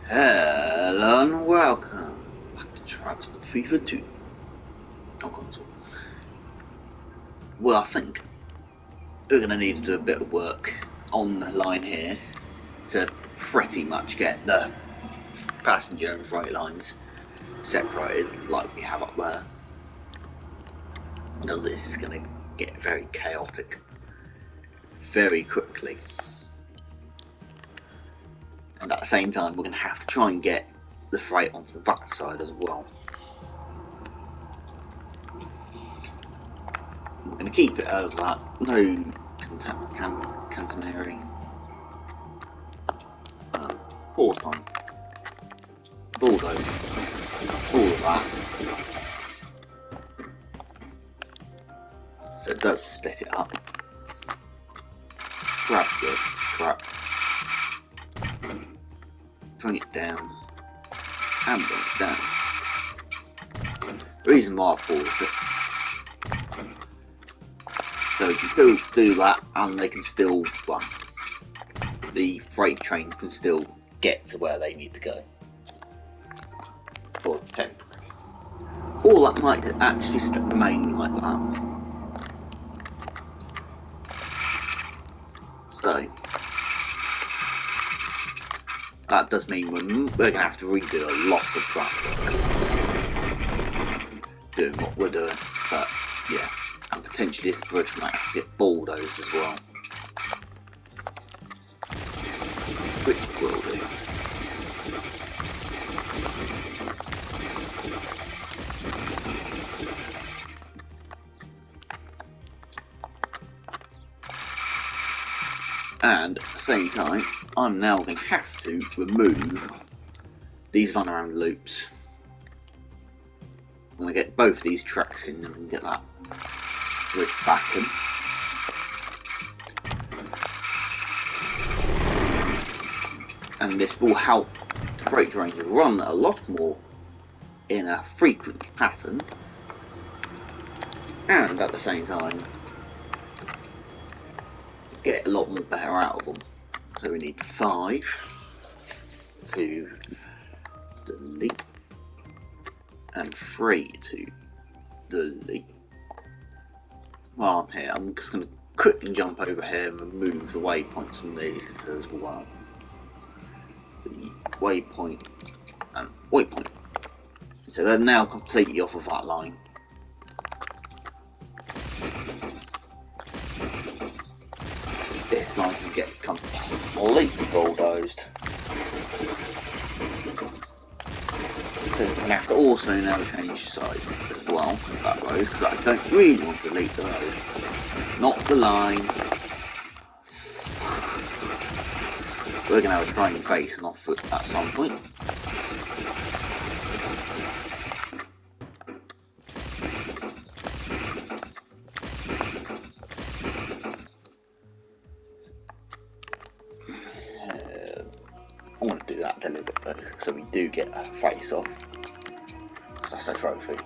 Hello and welcome back to Transport FIFA 2 on console. Well, I think we're going to need to do a bit of work on the line here to pretty much get the passenger and freight lines separated like we have up there. Because this is going to get very chaotic very quickly. And at the same time, we're going to have to try and get the freight onto that side as well. We're going to keep it as that, no catenary, pause time, bulldoze, all of that. So it does split it up. Grab the crap, bring it down, and bring it down. The reason why I paused it, so you can still do that and they can still run. The freight trains can still get to where they need to go for temporary. Or that might actually remain like that. So that does mean we're going to have to redo a lot of track work doing what we're doing, but yeah. And potentially this bridge might have to get bulldozed as well. Which will do. And at the same time, I'm now going to have to remove these runaround loops. I'm going to get both these tracks in and get that bridge back in. And this will help freight trains run a lot more in a frequent pattern, and at the same time get a lot more better out of them. So we need 5 to delete and 3 to delete. While I'm here, I'm just going to quickly jump over here and remove the waypoints from these as well. So waypoint and waypoint. So they're now completely off of that line. This line can get completely bulldozed. So we're going to have to also now change size as well for that road, because I don't really want to delete the road, not the line. We're going to have a train facing off at some point. I want to do that deliberately so we do get a face off. That's a trophy.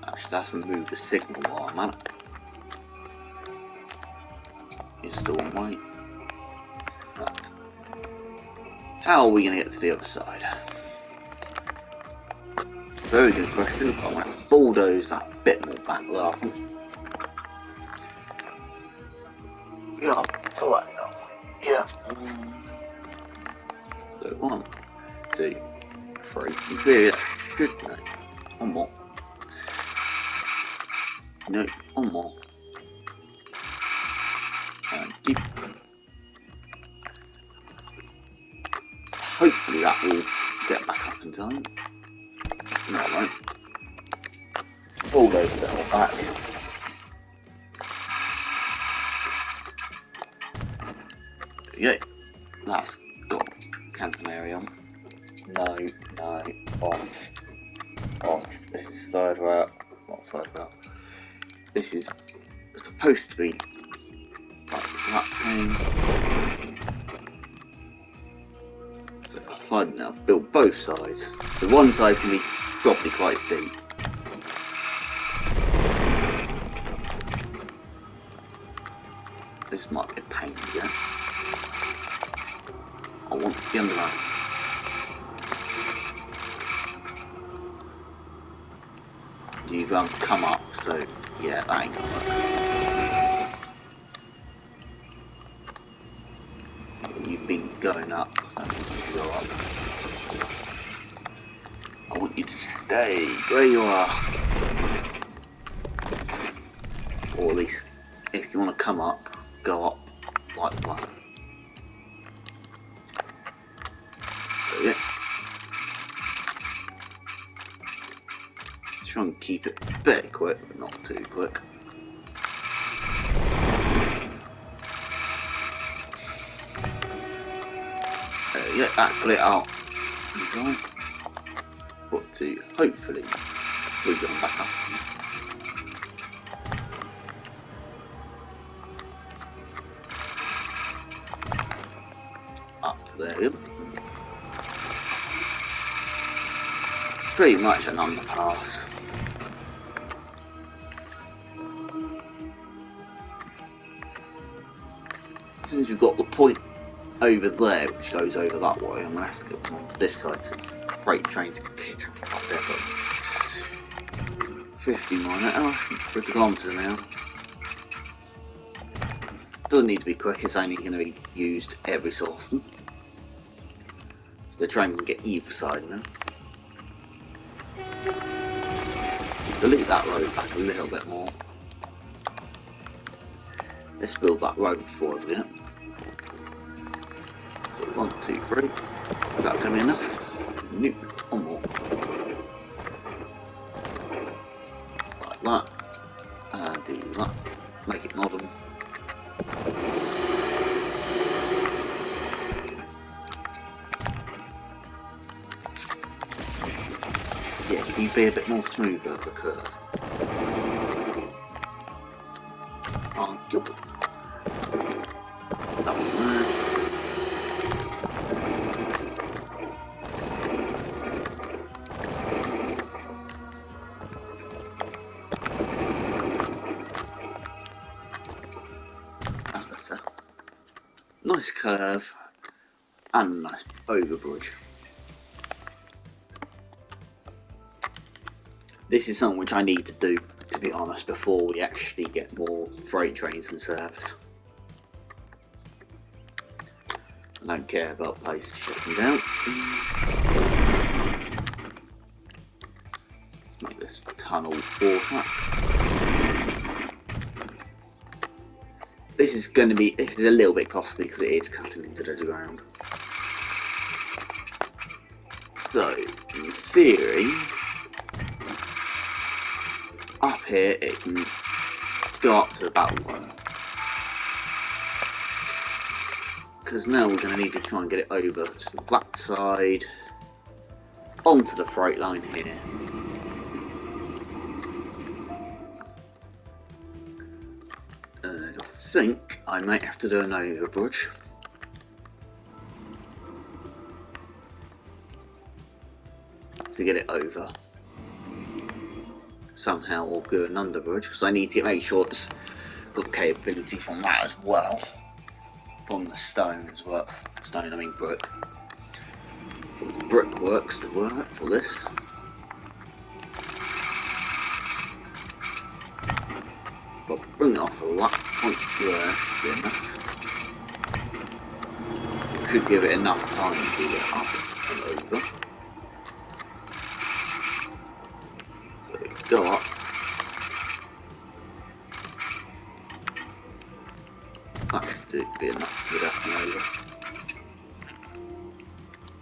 Actually, let's remove the signal while I'm at it. Install white. Right. How are we going to get to the other side? Very good question. I'm going to have to bulldoze that bit more back there, I think. Yeah, pull that up. Yeah. So 1, 2, 3. In theory, that should no. One more. No, one more. And keep. So hopefully that will get back up in time. No, it won't. Bulldoze that all back. Yeah, that's got catenary on. No, off. This is third route, not third route. This is supposed to be like that thing. So I've now built both sides. So one side can be probably quite steep. This might be a pain again. the underground. You've come up, so yeah, that ain't gonna work. You've been going up and you go up. I want you to stay where you are. Or at least, if you want to come up, go up like that. So yeah. Try and keep it a bit quick, but not too quick. Yeah, that put it out. Got to hopefully we go back up. Up to there. Yep. Pretty much an underpass. Since we've got the point over there, which goes over that way, I'm going to have to get onto this side so freight trains can get up there. But 50 miles an hour, 50 kilometres an hour. Doesn't need to be quick, it's only going to be used every so often. So the train can get either side now. Delete that road back a little bit more. Let's build that road before I forget. So 1, 2, 3. Is that going to be enough? Nope. One more. Like that. Do that. Make it modern. Yeah, can you be a bit more smooth over the curve? Oh, good. That one there. That's better. Nice curve and a nice overbridge. This is something which I need to do, to be honest, before we actually get more freight trains and service. I don't care about places shutting down. Let's make this tunnel 4 track. This is a little bit costly because it is cutting into the ground. So, in theory, up here it can go up to the battle line. Because now we're going to need to try and get it over to the black side, onto the freight line here. And I think I might have to do an overbridge. To get it over. Somehow, or do an underbridge, because I need to make sure it's got capability from that as well. From the stone as well. Stone, I mean brick. From the brickworks to work for this. But bring it off a that point there should be enough. Should give it enough time to get it up and over. So go up. That should be enough to get up and over.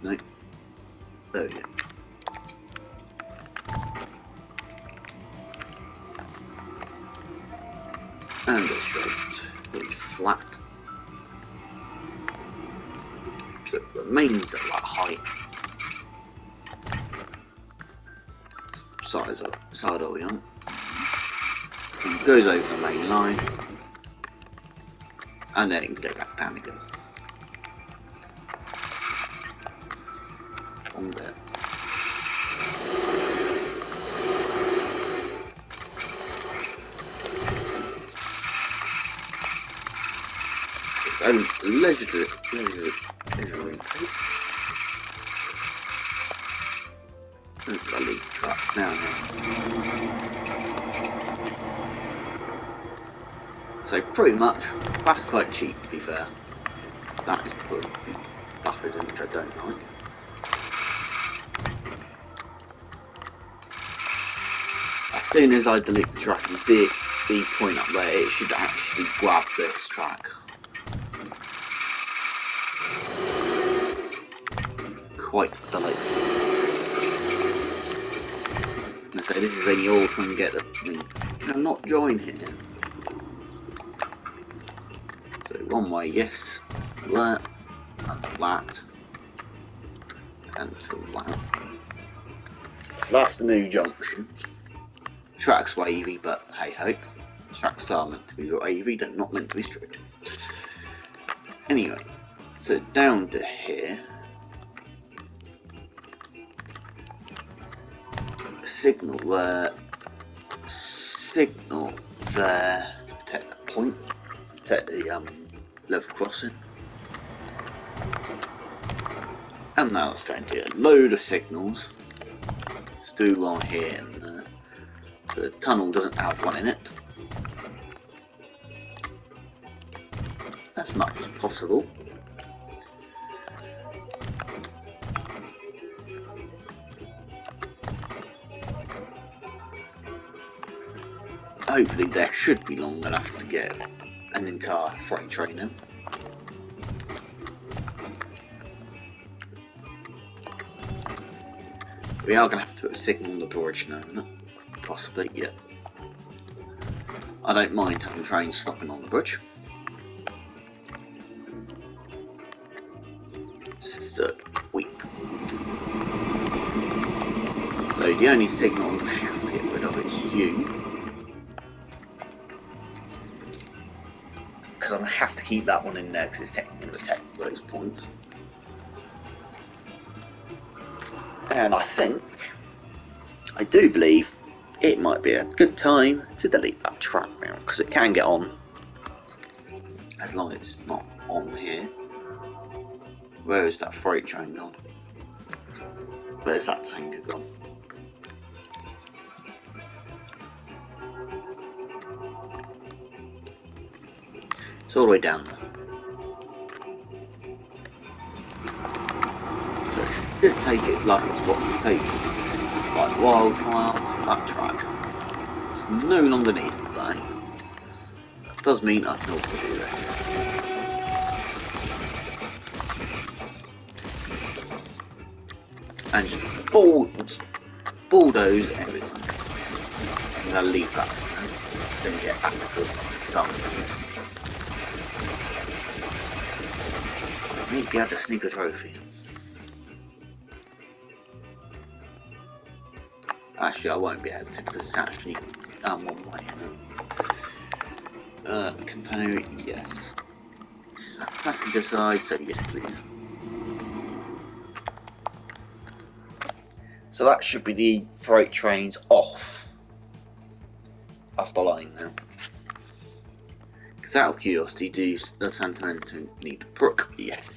No. There we go. And a straight, pretty flat. So it remains at that height. Side all we on. And goes over the main line. And then it can go back down again. On there. Its own I'll leave the track now. So pretty much, that's quite cheap to be fair. That is putting buffers in which I don't like. As soon as I delete the track and the point up there, it should actually grab this track. Quite delightful. And so this is when you all can get the cannot join here. So one way, yes, to that, and to that, and to that. So that's the new junction. Track's wavy, but hey ho. Tracks are meant to be wavy, they're not meant to be straight. Anyway, so down to here. Signal there. Signal there. Protect the point. Protect the level crossing. And now it's going to get a load of signals. Let's do one here and there. The tunnel doesn't have one in it. As much as possible. Hopefully there should be long enough to get an entire freight train in. We are going to have to put a signal on the bridge now, possibly, yeah. I don't mind having trains stopping on the bridge. So the only signal I'm going to have to get rid of is you. Because I'm going to have to keep that one in there because it's technically going to protect those points. And I do believe it might be a good time to delete that track now because it can get on as long as it's not on here. Where is that freight train gone? Where's that tanker gone? It's all the way down there. So it should take it like it's what to take. Like wildfire, that track. It's no longer needed though. That does mean I can also do this. And just bulldoze everything. I'm going to leave that one, then get back to the done. I need to be able to sneak a trophy. Actually, I won't be able to because it's actually one way. Container, yes. Passenger side, so yes, please. So that should be the freight trains off the line now. Because out of curiosity, does Santamento need a brook? Yes.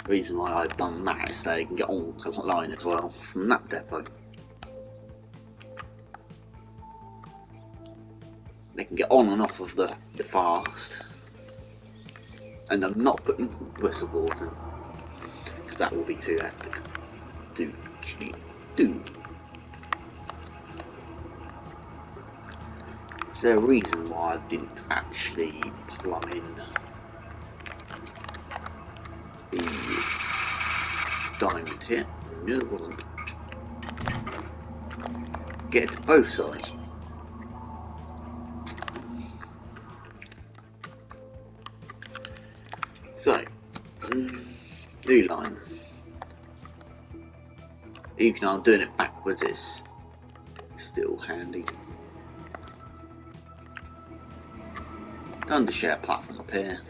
The reason why I've done that is they can get on to the line as well from that depot. They can get on and off of the fast. And I'm not putting whistle boards in. Because that will be too hectic. Dude. Is there a reason why I didn't actually plumb in the diamond here? No, it wasn't. Get it to both sides. So, new line. Even though I'm doing it backwards, it's still handy. Done the share platform up here.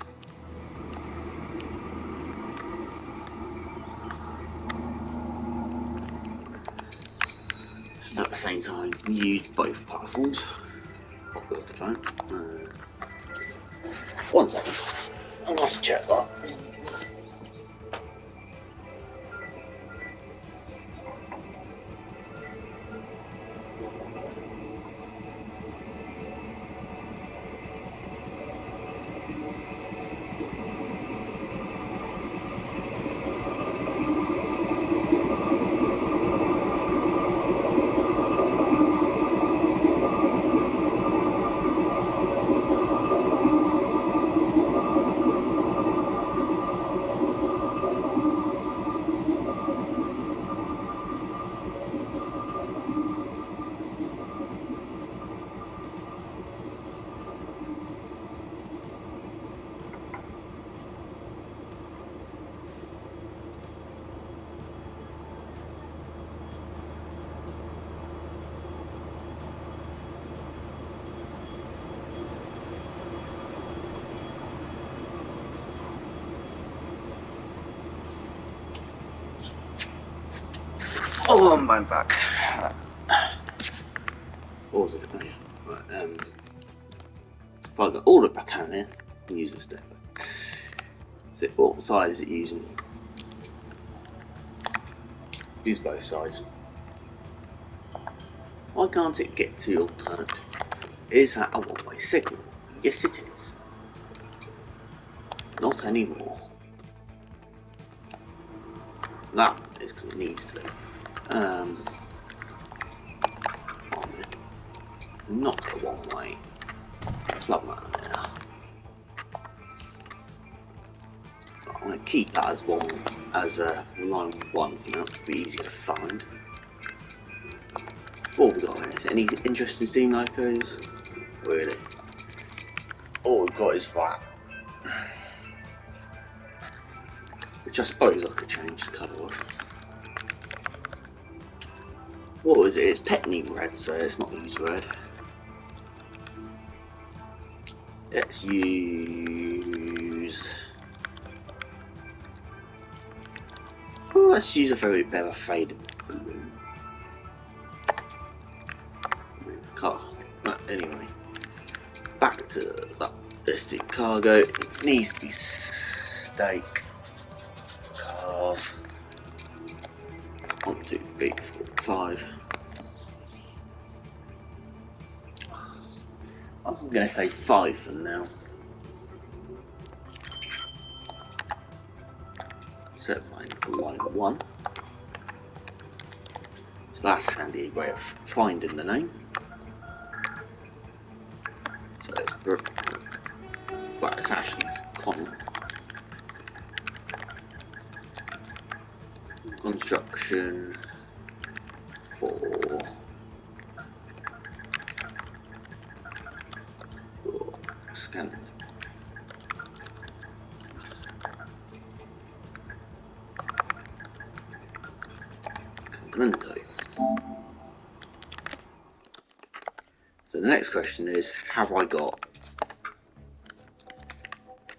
And at the same time, use both platforms. Off goes the phone. 1 second. I'll have to check that. Oh, I'm back. What was it about? Right, if I got all the pattern here, I'll use this step. So what side is it using? Use both sides. Why can't it get to alternate? Is that a one-way signal? Yes, it is. Not anymore. That is because it needs to be. Not a one-way. Plug that in there. I'm going to keep that as line 1 for now, to be easy to find. What have we got here? Any interesting steam locos? Really? All we've got is that. Which I suppose I could change the colour of. What is it? It's Petney red, so it's not use red. Let's use. Oh, let's use a very better faded blue. Anyway, back to that. Let's do cargo. It needs to be steak. Cars. 1, 2, 3, 4, 5. I'm going to say 5 for now. Set mine for line 1. So that's a handy way of finding the name. So it's Brook. Well, it's actually construction for scan. So the next question is, have I got,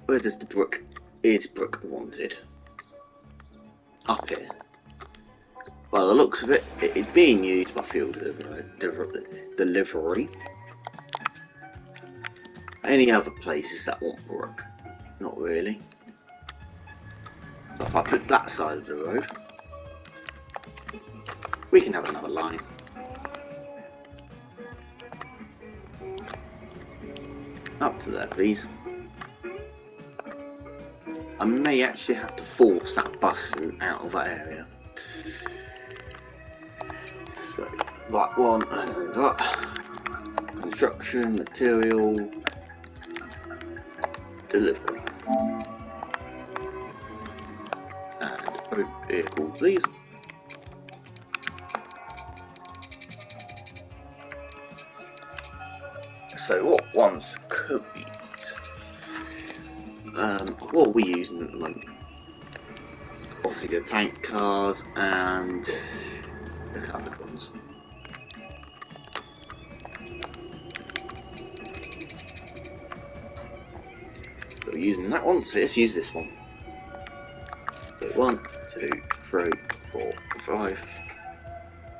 where does the Brook, is Brook wanted? Up here. By the looks of it, it is being used by field delivery. Any other places that want Brook? Not really. So if I put that side of the road, we can have another line. Up to there, please. I may actually have to force that bus route out of that area. So, that one, and that. Construction, material, delivery. And road vehicle, please. So, what ones could we use? What are we using at the moment? Obviously the tank cars and the covered ones. So we're using that one, so let's use this one. So 1, 2, 3, 4, 5.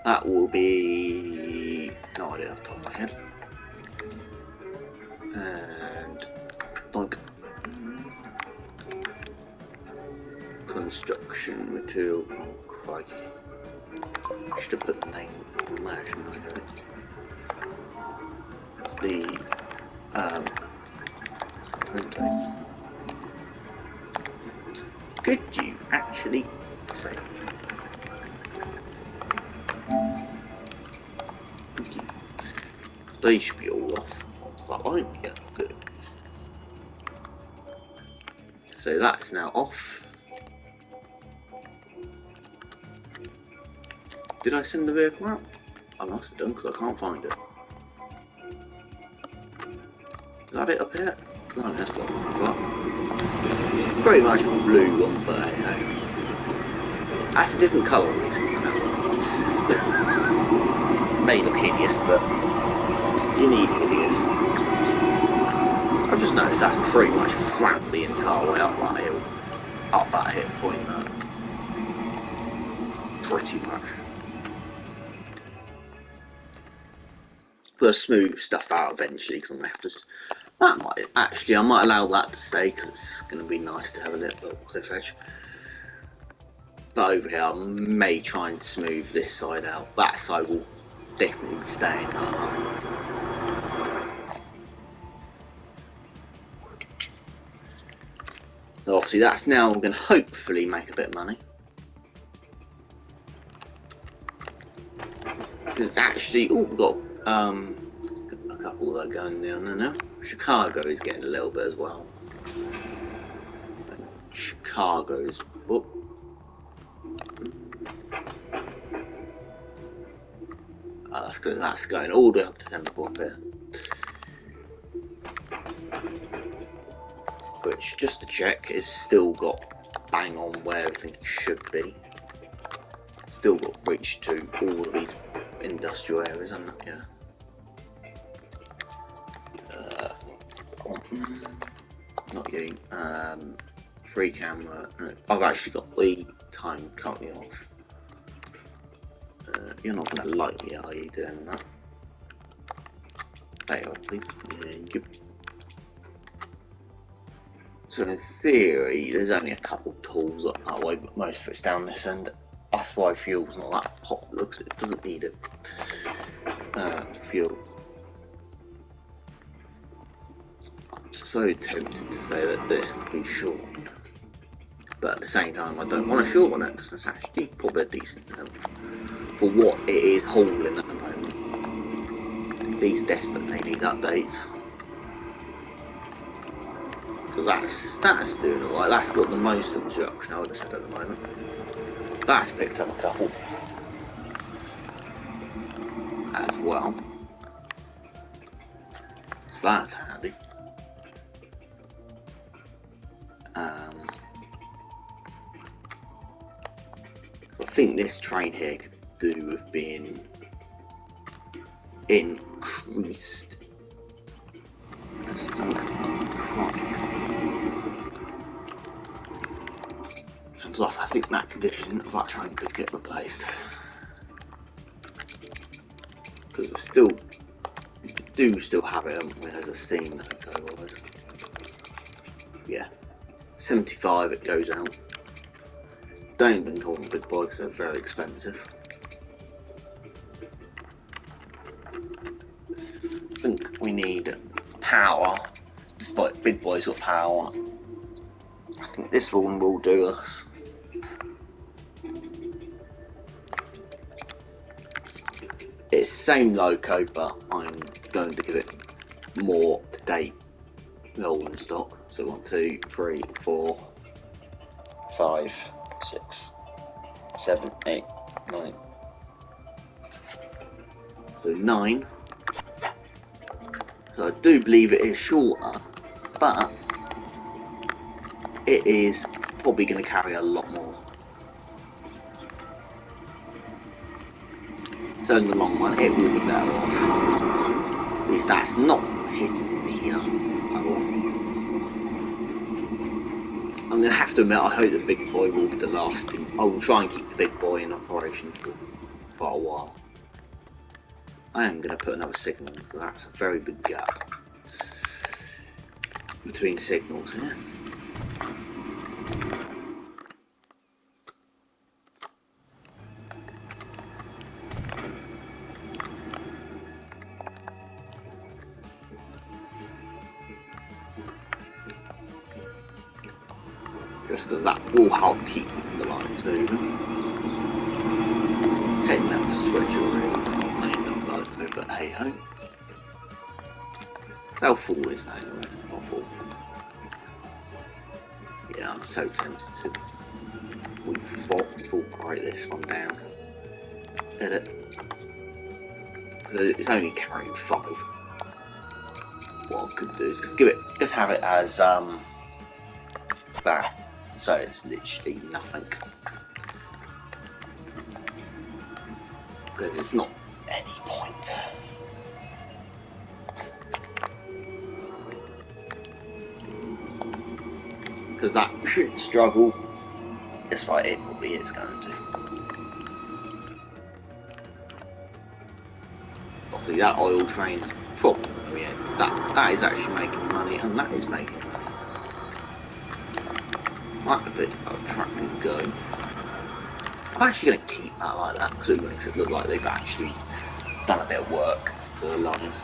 That will be no idea off the top of my head. And doink. construction material. Oh, crikey. Should have put the name on there, shouldn't I? The could you actually save? Thank you. They should be all off once that line. Yeah, good. So that's now off. Did I send the vehicle out? I must have done because I can't find it. Is that it up here? No, that's not fun. Pretty much a blue one, but hey. That's a different colour on these. May look hideous, but you need hideous. I've just noticed that's pretty much flat the entire way up that hill. Up that hit point there. Pretty much. We'll smooth stuff out eventually because I'm going to have to. That might actually, I might allow that to stay because it's going to be nice to have a little cliff edge. But over here, I may try and smooth this side out. That side will definitely be staying. So obviously, that's now going to hopefully make a bit of money. Because actually, oh, we've got a couple that are going down now. Chicago is getting a little bit as well. Chicago's up. That's good. That's going all the way up to Temple up here. Which, just to check, is still got bang on where everything should be. Still got reach to all of these industrial areas, haven't it? Yeah. Not you. Free camera. No, I've actually got the time currently off. You're not going to like me, are you, doing that? There you are, please. Thank you. So in theory, there's only a couple tools up that way, but most of it's down this end. That's why fuel's not that hot. Looks, it doesn't need it. Fuel. I'm so tempted to say that this could be shortened, but at the same time, I don't want to shorten it because it's actually probably a decent length for what it is holding at the moment. These desperately need updates. Because that's doing alright. That's got the most construction, I would have said, at the moment. That's picked up a couple as well. So that's handy. So I think this train here could do with being increased. And plus, I think that condition of that train could get replaced. Because we do still have it, haven't we, as a steam locomotive. Yeah. 75 it goes out. Don't even call them big boys because they're very expensive. I think we need power, despite big boys got power. I think this one will do us. It's the same loco, but I'm going to give it more to date rolling stock. So 1, 2, 3, 4, 5, 6, 7, 8, 9. So 9. So I do believe it is shorter, but it is probably going to carry a lot more. So in the long run, it will be better off. At least that's not hitting the level. I'm going to have to admit, I hope the big boy will be the last thing. I will try and keep the big boy in operation for a while. I am going to put another signal in, because that's a very big gap between signals here. just because that will help keep the lines moving. Taking that to switch already, may not like to, but hey ho. They'll fall, is that anyway? I'll fall. Yeah, I'm so tempted to. We thought write this one down. Did it? Because it's only carrying 5. What I could do is just have it as that, so it's literally nothing. Because it's not any point. Because that shouldn't struggle. Despite it probably is going to. Obviously that oil train is probably that is actually making money, and that is making money. Like a bit of track and go. I'm actually going to keep that like that because it makes it look like they've actually done a bit of work to the lines.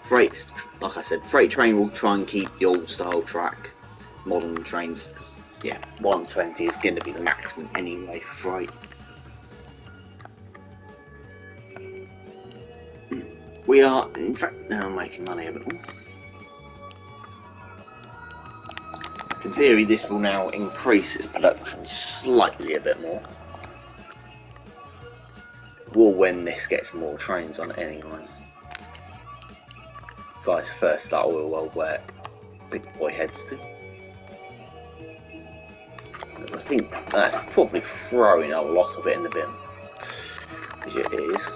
Freight, like I said, freight train will try and keep the old style track. Modern trains, yeah, 120 is going to be the maximum anyway for freight. We are, in fact, now making money a bit more. In theory, this will now increase its production slightly a bit more. Will when this gets more trains on it anyway. Vice versa, that oil well where Big Boy heads to. Because I think that's probably throwing a lot of it in the bin. Which it is.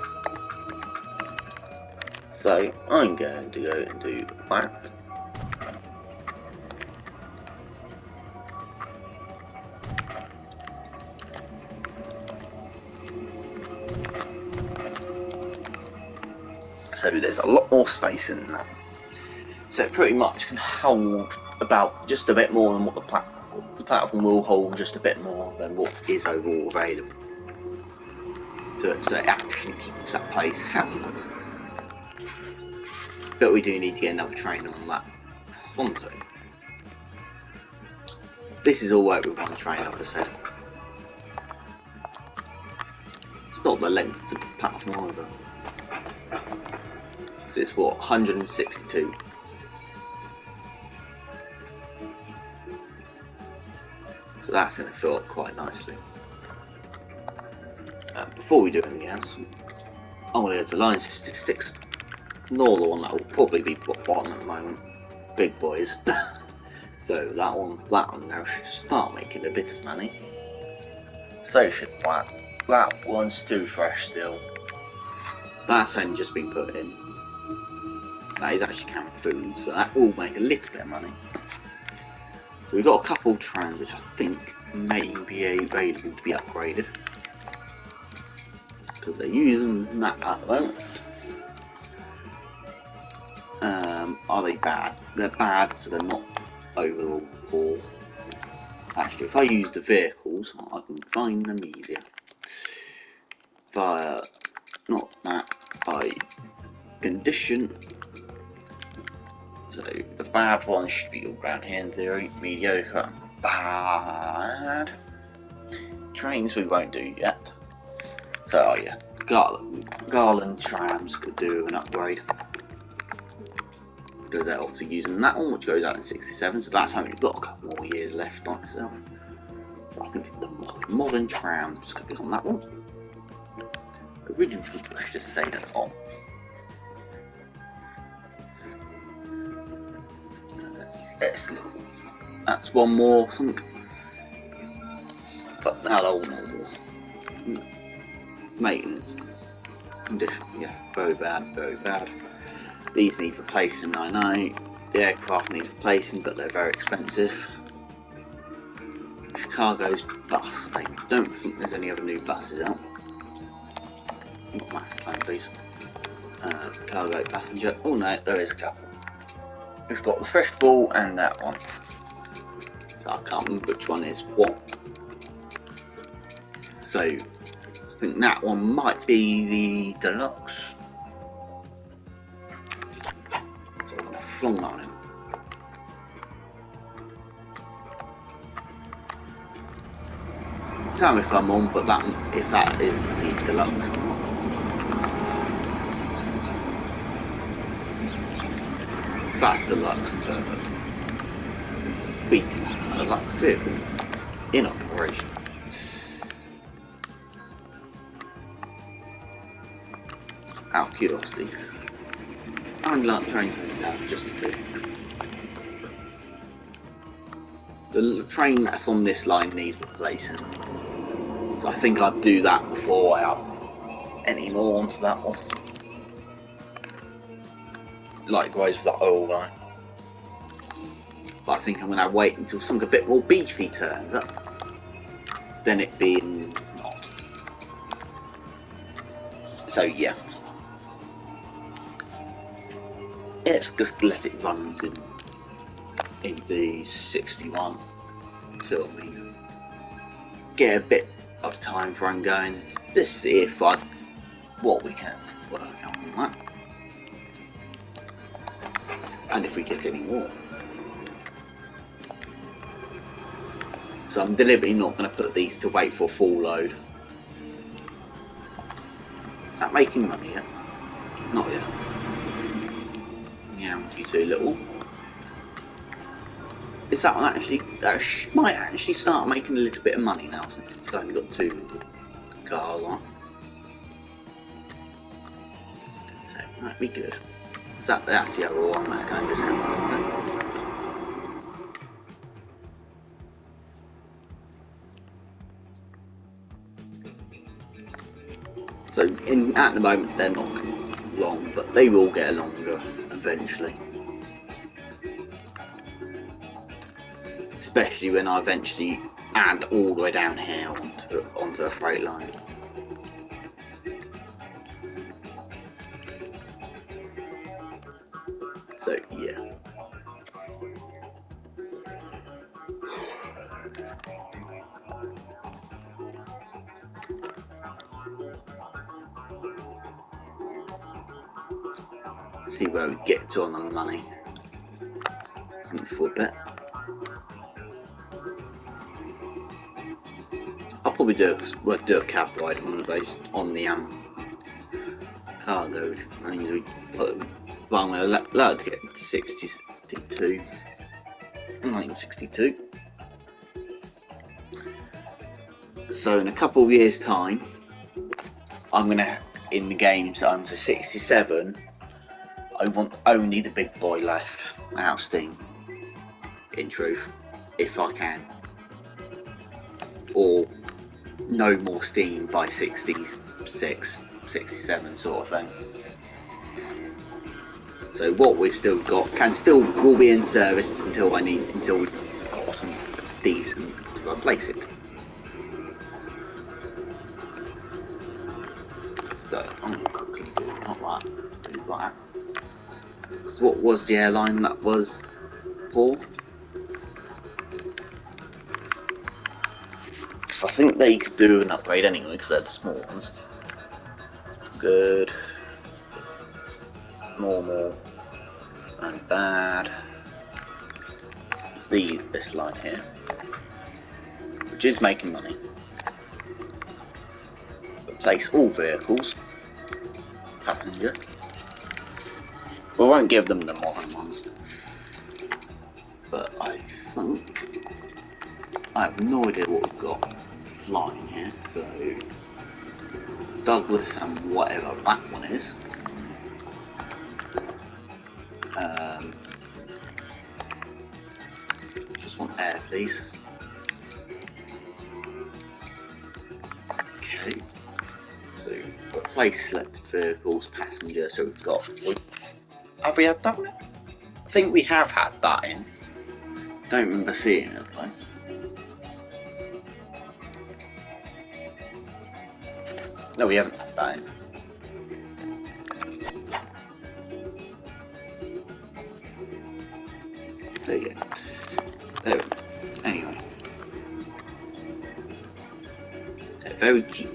So I'm going to go and do that. So there's a lot more space in that. So it pretty much can hold about just a bit more than what the platform will hold, just a bit more than what is overall available. So it actually keeps that place happy. But we do need to get another train on that Honto. This is all work with one train, like I said. It's not the length of the platform either. So it's what, 162. So that's going to fill up quite nicely. Before we do anything else, I'm going to go to line statistics. Ignore the one that will probably be bottom at the moment. Big Boys. So that one now should start making a bit of money. So should that. That one's too fresh still. That's only just been put in. That is actually carrying food, so that will make a little bit of money. So we've got a couple of trams which I think may be available to be upgraded. Because they're using that at the moment. Are they bad? They're bad, so they're not overall poor. Actually, if I use the vehicles, I can find them easier. Via, not that, by condition. So the bad ones should be all around here in theory. Mediocre, bad. Trains we won't do yet. So oh yeah, Garland trams could do an upgrade. Because they're obviously using that one, which goes out in 67, so that's only got a couple more years left on itself. So I think the modern trams could be on that one. Originally, I should say that on. That's one more something. But now they're all normal. Maintenance condition, yeah, very bad, very bad. These need replacing, I know. The aircraft need replacing, but they're very expensive. Chicago's bus. I don't think there's any other new buses out. Not massive plan, please. Cargo passenger. Oh no, there is a couple. We've got the fresh ball and that one. So I can't remember which one is what. So I think that one might be the deluxe. So I'm going to flung that on him. Tell me if I'm on, but if that is the deluxe or not. That's deluxe, perfect. We can have a deluxe vehicle in operation. Out of curiosity, how many deluxe trains does this have? Just two. The train that's on this line needs replacing. So I think I'd do that before I add any more onto that one. Likewise with that oil line. But I think I'm going to wait until something a bit more beefy turns up. Then it being not. So yeah. Let's just let it run into 61 until we get a bit of time frame going. Just see if what we can work out on that. And if we get any more. So I'm deliberately not going to put these to wait for full load. Is that making money yet? Not yet. Yeah, you too little. Is that one actually? That might actually start making a little bit of money now since it's only got 2 cars on. So that might be good. That's the other one that's going to December. So at the moment they're not long, but they will get longer eventually. Especially when I eventually add all the way down here onto a freight line. So yeah. See where we get to on the money. For a bit. I'll probably do a cab ride on one of those on the cargo. I mean, we put them. Well, I'm going to allow it to get to 62. 1962. So in a couple of years' time, I'm going to in the games I'm to 67. I want only the big boy left out of Steam. In truth, if I can, or no more Steam by 66, 67 sort of thing. So what we've still got will be in service until we got some decent to replace it. So I'm gonna quickly do not that, do that. So what was the airline that was poor? So I think they could do an upgrade anyway because they're the small ones. Good, normal, and bad. It's this line here, which is making money. Replace all vehicles. Passenger. We won't give them the modern ones, but I think I have no idea what we've got flying here. So Douglas and whatever that one is. Just want air, please. Okay. So replace selected vehicles, passenger. So have we had that one? I think we have had that in. Don't remember seeing it though. No, we haven't had that in. There you go. There we go. Anyway. They're very cheap.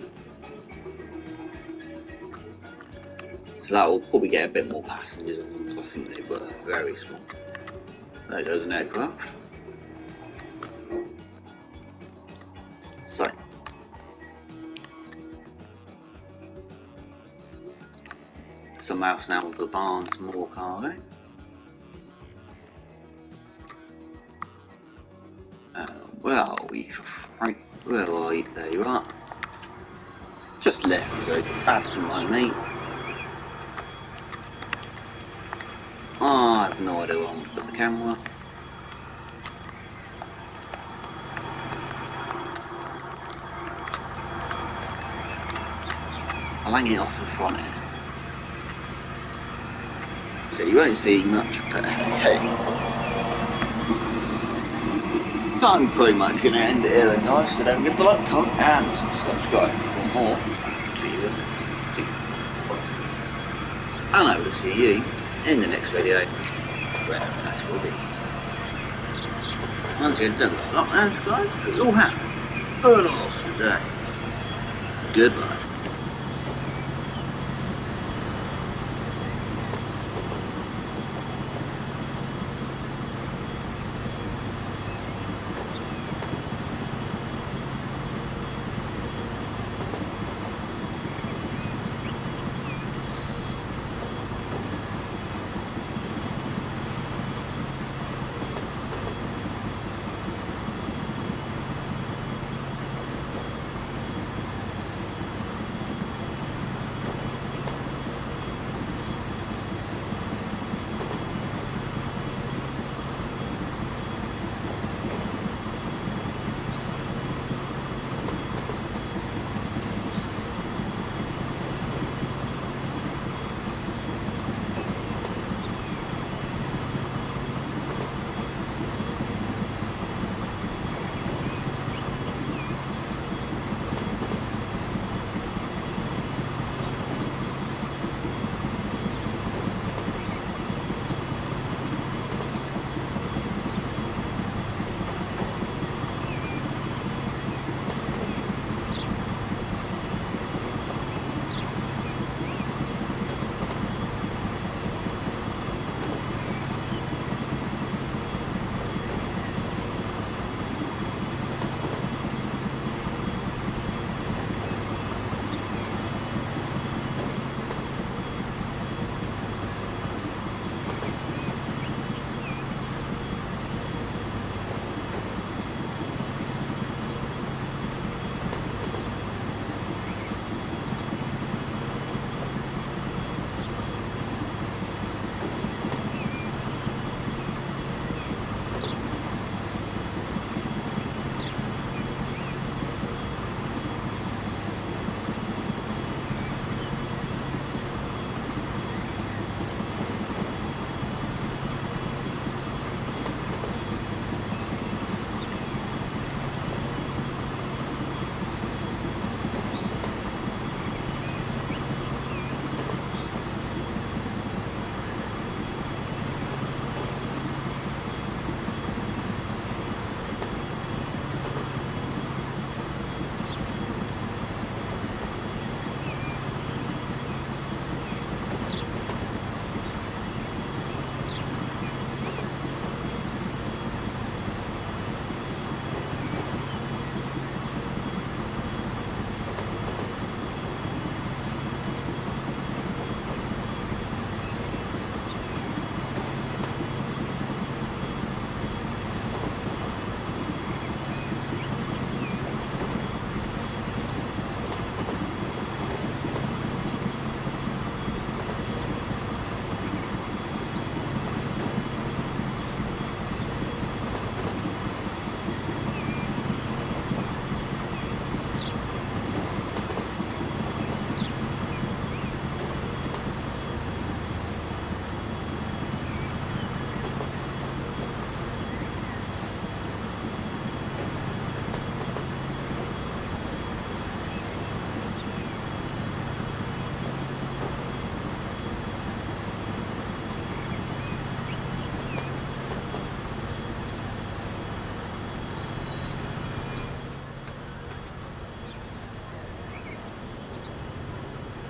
So that will probably get a bit more passengers on them, because I think they were very small. There goes an aircraft. So, Some else now with the barns, more cargo. Where are we? Frank, where are you? There you are. Just left to go grab some of my meat. I have no idea where I'm going to put the camera. I'll hang it off the front end. So you won't see much, but hey. I'm pretty much going to end it here then, guys. So don't forget to like, comment and subscribe for more and I will see you in the next video, whenever that will be. Once again, don't forget to like and subscribe. You'll have an awesome day. Goodbye.